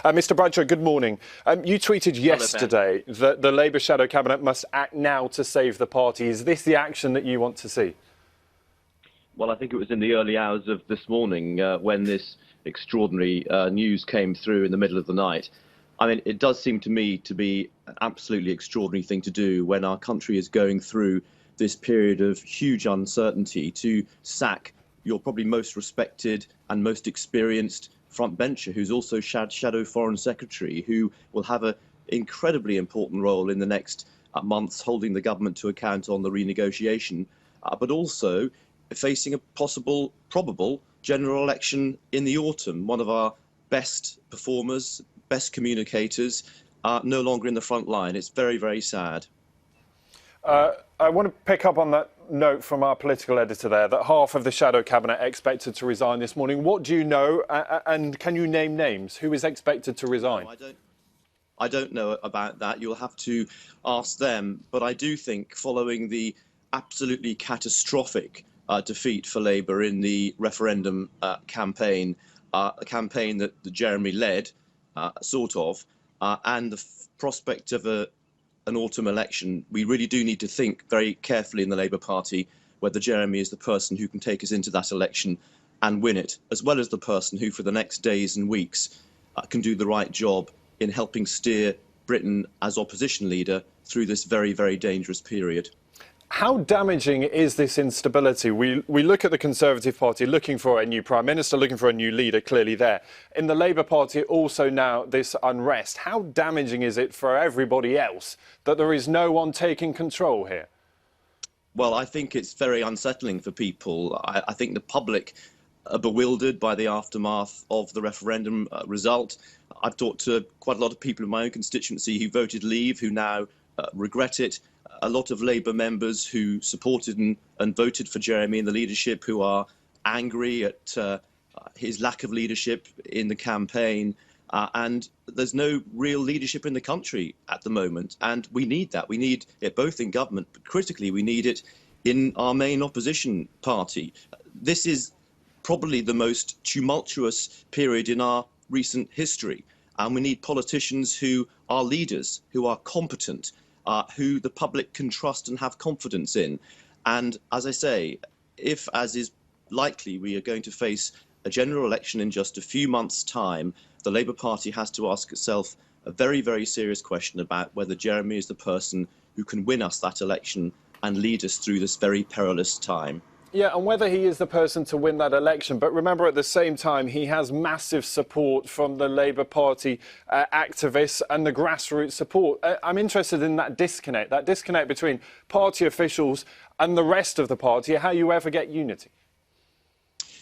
Mr Bradshaw, good morning. You tweeted yesterday that the Labour Shadow Cabinet must act now to save the party. Is this the action that you want to see? Well, I think it was in the early hours of this morning when this extraordinary news came through in the middle of the night. I mean, it does seem to me to be an absolutely extraordinary thing to do when our country is going through this period of huge uncertainty, to sack your probably most respected and most experienced frontbencher, who's also shadow foreign secretary, who will have an incredibly important role in the next months, holding the government to account on the renegotiation, but also facing a possible, probable general election in the autumn. One of our best performers, best communicators, are no longer in the front line. It's very, very sad. I want to pick up on that note from our political editor there, that half of the Shadow Cabinet expected to resign this morning. What do you know, and can you name names? Who is expected to resign? No, I don't know about that. You'll have to ask them. But I do think, following the absolutely catastrophic defeat for Labour in the referendum campaign, a campaign that Jeremy led, and the prospect of an autumn election, we really do need to think very carefully in the Labour Party whether Jeremy is the person who can take us into that election and win it, as well as the person who, for the next days and weeks, can do the right job in helping steer Britain as opposition leader through this very, very dangerous period. How damaging is this instability? We look at the Conservative Party looking for a new Prime Minister, looking for a new leader, clearly there. In the Labour Party, also now this unrest. How damaging is it for everybody else that there is no one taking control here? Well, I think it's very unsettling for people. I think the public are bewildered by the aftermath of the referendum result. I've talked to quite a lot of people in my own constituency who voted leave, who now regret it. A lot of Labour members who supported and voted for Jeremy in the leadership, who are angry at his lack of leadership in the campaign. And there's no real leadership in the country at the moment. And we need that. We need it both in government, but critically, we need it in our main opposition party. This is probably the most tumultuous period in our recent history. And we need politicians who are leaders, who are competent, who the public can trust and have confidence in. And as I say, if, as is likely, we are going to face a general election in just a few months' time, the Labour Party has to ask itself a very, very serious question about whether Jeremy is the person who can win us that election and lead us through this very perilous time. Yeah, and whether he is the person to win that election. But remember, at the same time, he has massive support from the Labour Party activists and the grassroots support. I'm interested in that disconnect between party officials and the rest of the party, how you ever get unity.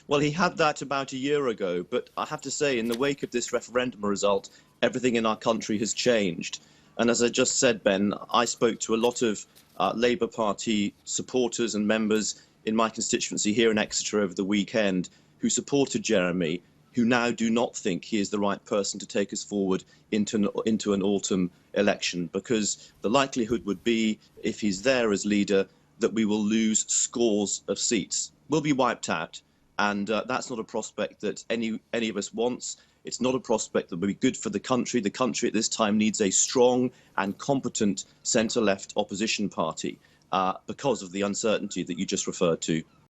Well, he had that about a year ago, but I have to say, in the wake of this referendum result, everything in our country has changed. And as I just said, Ben, I spoke to a lot of Labour Party supporters and members in my constituency here in Exeter over the weekend who supported Jeremy, who now do not think he is the right person to take us forward into an autumn election, because the likelihood would be, if he's there as leader, that we will lose scores of seats. We'll be wiped out, and that's not a prospect that any of us wants. It's not a prospect that will be good for the country. The country at this time needs a strong and competent centre-left opposition party. Because of the uncertainty that you just referred to.